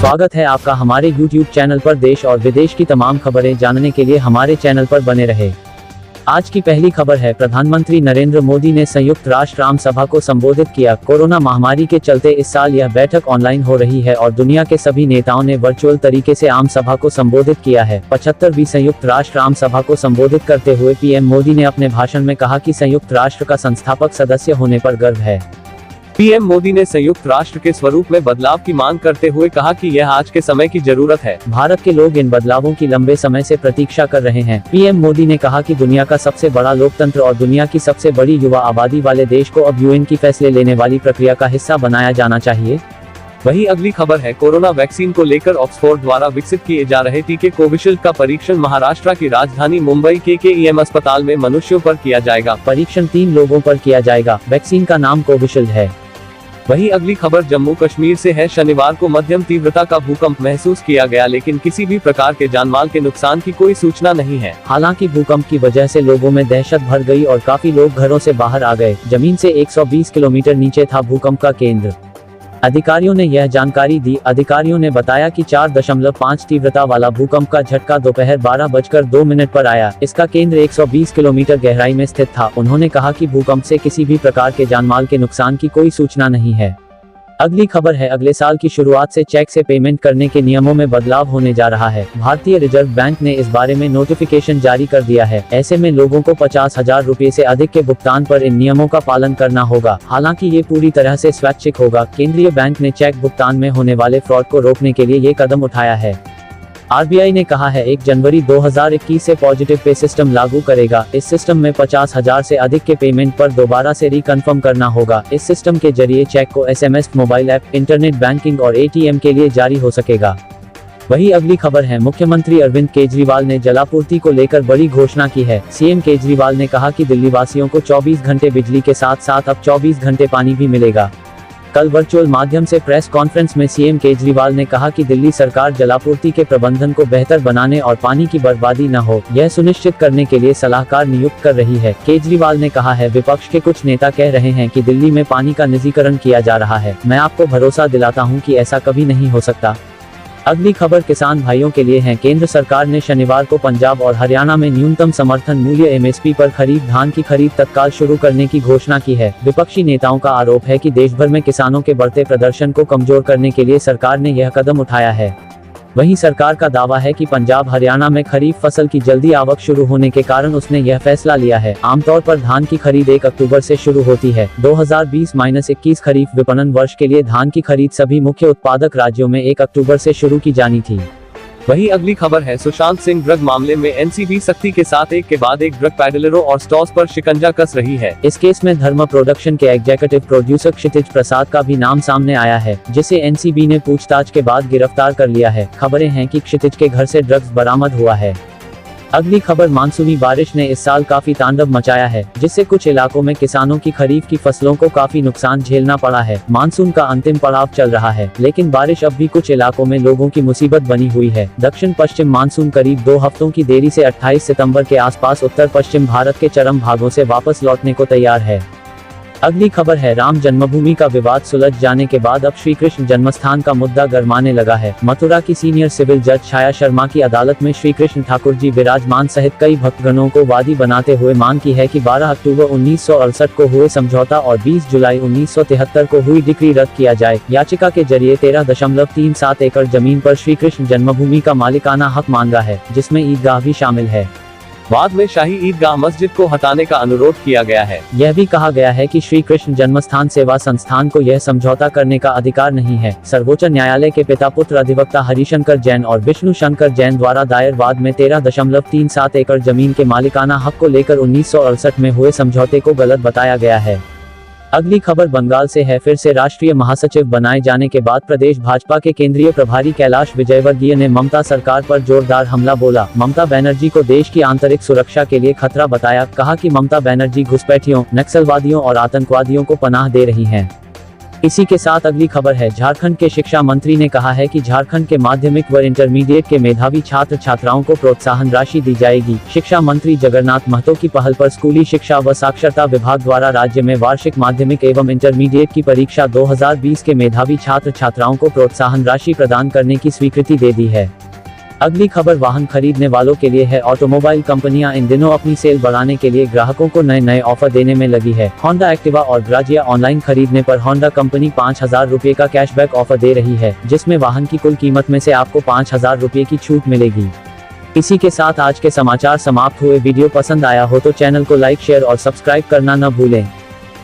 स्वागत है आपका हमारे YouTube चैनल पर। देश और विदेश की तमाम खबरें जानने के लिए हमारे चैनल पर बने रहे। आज की पहली खबर है, प्रधानमंत्री नरेंद्र मोदी ने संयुक्त राष्ट्र आम सभा को संबोधित किया। कोरोना महामारी के चलते इस साल यह बैठक ऑनलाइन हो रही है और दुनिया के सभी नेताओं ने वर्चुअल तरीके से आम सभा को संबोधित किया है। 75वीं संयुक्त राष्ट्र आम सभा को संबोधित करते हुए पीएम मोदी ने अपने भाषण में कहा कि संयुक्त राष्ट्र का संस्थापक सदस्य होने पर गर्व है। पीएम मोदी ने संयुक्त राष्ट्र के स्वरूप में बदलाव की मांग करते हुए कहा कि यह आज के समय की जरूरत है। भारत के लोग इन बदलावों की लंबे समय से प्रतीक्षा कर रहे हैं। पीएम मोदी ने कहा कि दुनिया का सबसे बड़ा लोकतंत्र और दुनिया की सबसे बड़ी युवा आबादी वाले देश को अब यूएन की फैसले लेने वाली प्रक्रिया का हिस्सा बनाया जाना चाहिए। वही अगली खबर है, कोरोना वैक्सीन को लेकर ऑक्सफोर्ड द्वारा विकसित किए जा रहे टीके कोविशील्ड का परीक्षण महाराष्ट्र की राजधानी मुंबई के केईएम अस्पताल में मनुष्यों पर किया जाएगा। परीक्षण 3 लोगों पर किया जाएगा। वैक्सीन का नाम कोविशील्ड है। वही अगली खबर जम्मू कश्मीर से है। शनिवार को मध्यम तीव्रता का भूकंप महसूस किया गया, लेकिन किसी भी प्रकार के जानमाल के नुकसान की कोई सूचना नहीं है। हालांकि भूकंप की वजह से लोगों में दहशत भर गई और काफी लोग घरों से बाहर आ गए। जमीन से 120 किलोमीटर नीचे था भूकंप का केंद्र। अधिकारियों ने यह जानकारी दी। अधिकारियों ने बताया कि 4.5 तीव्रता वाला भूकंप का झटका दोपहर 12:02 पर आया। इसका केंद्र 120 किलोमीटर गहराई में स्थित था। उन्होंने कहा कि भूकंप से किसी भी प्रकार के जानमाल के नुकसान की कोई सूचना नहीं है। अगली खबर है, अगले साल की शुरुआत से चेक से पेमेंट करने के नियमों में बदलाव होने जा रहा है। भारतीय रिजर्व बैंक ने इस बारे में नोटिफिकेशन जारी कर दिया है। ऐसे में लोगों को 50,000 रुपए से अधिक के भुगतान पर इन नियमों का पालन करना होगा। हालांकि ये पूरी तरह से स्वैच्छिक होगा। केंद्रीय बैंक ने चेक भुगतान में होने वाले फ्रॉड को रोकने के लिए ये कदम उठाया है। आरबीआई ने कहा है 1 जनवरी 2021 से पॉजिटिव पे सिस्टम लागू करेगा। इस सिस्टम में 50,000 से अधिक के पेमेंट पर दोबारा से रिकन्फर्म करना होगा। इस सिस्टम के जरिए चेक को SMS, mobile app, internet banking और एटीएम के लिए जारी हो सकेगा। वही अगली खबर है, मुख्यमंत्री अरविंद केजरीवाल ने जलापूर्ति को लेकर बड़ी घोषणा की है। सीएम केजरीवाल ने कहा कि दिल्ली वासियों को 24 घंटे बिजली के साथ साथ अब 24 घंटे पानी भी मिलेगा। कल वर्चुअल माध्यम से प्रेस कॉन्फ्रेंस में सीएम केजरीवाल ने कहा कि दिल्ली सरकार जलापूर्ति के प्रबंधन को बेहतर बनाने और पानी की बर्बादी न हो, यह सुनिश्चित करने के लिए सलाहकार नियुक्त कर रही है। केजरीवाल ने कहा है, विपक्ष के कुछ नेता कह रहे हैं कि दिल्ली में पानी का निजीकरण किया जा रहा है। मैं आपको भरोसा दिलाता हूं कि ऐसा कभी नहीं हो सकता। अगली खबर किसान भाइयों के लिए है। केंद्र सरकार ने शनिवार को पंजाब और हरियाणा में न्यूनतम समर्थन मूल्य एमएसपी पर खरीफ धान की खरीद तत्काल शुरू करने की घोषणा की है। विपक्षी नेताओं का आरोप है कि देश भर में किसानों के बढ़ते प्रदर्शन को कमजोर करने के लिए सरकार ने यह कदम उठाया है। वहीं सरकार का दावा है कि पंजाब हरियाणा में खरीफ फसल की जल्दी आवक शुरू होने के कारण उसने यह फैसला लिया है। आमतौर पर धान की खरीद 1 अक्टूबर से शुरू होती है। 2020-21 खरीफ विपणन वर्ष के लिए धान की खरीद सभी मुख्य उत्पादक राज्यों में 1 अक्टूबर से शुरू की जानी थी। वही अगली खबर है, सुशांत सिंह ड्रग मामले में एनसीबी सख्ती के साथ एक के बाद एक ड्रग पैडलरों और स्टॉर्स पर शिकंजा कस रही है। इस केस में धर्मा प्रोडक्शन के एग्जीक्यूटिव प्रोड्यूसर क्षितिज प्रसाद का भी नाम सामने आया है, जिसे एनसीबी ने पूछताछ के बाद गिरफ्तार कर लिया है। खबरें हैं कि क्षितिज के घर से ड्रग्स बरामद हुआ है। अगली खबर, मानसूनी बारिश ने इस साल काफी तांडव मचाया है, जिससे कुछ इलाकों में किसानों की खरीफ की फसलों को काफी नुकसान झेलना पड़ा है। मानसून का अंतिम पड़ाव चल रहा है, लेकिन बारिश अब भी कुछ इलाकों में लोगों की मुसीबत बनी हुई है। दक्षिण पश्चिम मानसून करीब 2 हफ्तों की देरी से 28 सितंबर के आसपास उत्तर पश्चिम भारत के चरम भागों से वापस लौटने को तैयार है। अगली खबर है, राम जन्मभूमि का विवाद सुलझ जाने के बाद अब श्री कृष्ण जन्मस्थान का मुद्दा गरमाने लगा है। मथुरा की सीनियर सिविल जज छाया शर्मा की अदालत में श्री कृष्ण ठाकुर जी विराजमान सहित कई भक्तगणों को वादी बनाते हुए मांग की है कि 12 अक्टूबर 1968 को हुए समझौता और 20 जुलाई 1973 को हुई डिक्री रद्द किया जाए। याचिका के जरिए 13.37 एकड़ जमीन पर श्री कृष्ण जन्मभूमि का मालिकाना हक मांगा है, जिसमें ईदगाह भी शामिल है। बाद में शाही ईदगाह मस्जिद को हटाने का अनुरोध किया गया है। यह भी कहा गया है कि श्री कृष्ण जन्मस्थान सेवा संस्थान को यह समझौता करने का अधिकार नहीं है। सर्वोच्च न्यायालय के पिता पुत्र अधिवक्ता हरिशंकर जैन और विष्णु शंकर जैन द्वारा दायर वाद में 13.37 एकड़ जमीन के मालिकाना हक को लेकर 1968 में हुए समझौते को गलत बताया गया है। अगली खबर बंगाल से है। फिर से राष्ट्रीय महासचिव बनाए जाने के बाद प्रदेश भाजपा के केंद्रीय प्रभारी कैलाश विजयवर्गीय ने ममता सरकार पर जोरदार हमला बोला। ममता बनर्जी को देश की आंतरिक सुरक्षा के लिए खतरा बताया। कहा कि ममता बनर्जी घुसपैठियों, नक्सलवादियों और आतंकवादियों को पनाह दे रही हैं। इसी के साथ अगली खबर है, झारखंड के शिक्षा मंत्री ने कहा है कि झारखंड के माध्यमिक व इंटरमीडिएट के मेधावी छात्र छात्राओं को प्रोत्साहन राशि दी जाएगी। शिक्षा मंत्री जगन्नाथ महतो की पहल पर स्कूली शिक्षा व साक्षरता विभाग द्वारा राज्य में वार्षिक माध्यमिक एवं इंटरमीडिएट की परीक्षा 2020 के मेधावी छात्र छात्राओं को प्रोत्साहन राशि प्रदान करने की स्वीकृति दे दी है। अगली खबर वाहन खरीदने वालों के लिए है। ऑटोमोबाइल कंपनियां इन दिनों अपनी सेल बढ़ाने के लिए ग्राहकों को नए ऑफर देने में लगी है। होंडा एक्टिवा और ग्राजिया ऑनलाइन खरीदने पर होंडा कंपनी 5,000 रुपये का कैशबैक ऑफर दे रही है, जिसमें वाहन की कुल कीमत में से आपको 5,000 रुपये की छूट मिलेगी। इसी के साथ आज के समाचार समाप्त हुए। वीडियो पसंद आया हो तो चैनल को लाइक, शेयर और सब्सक्राइब करना न भूलें।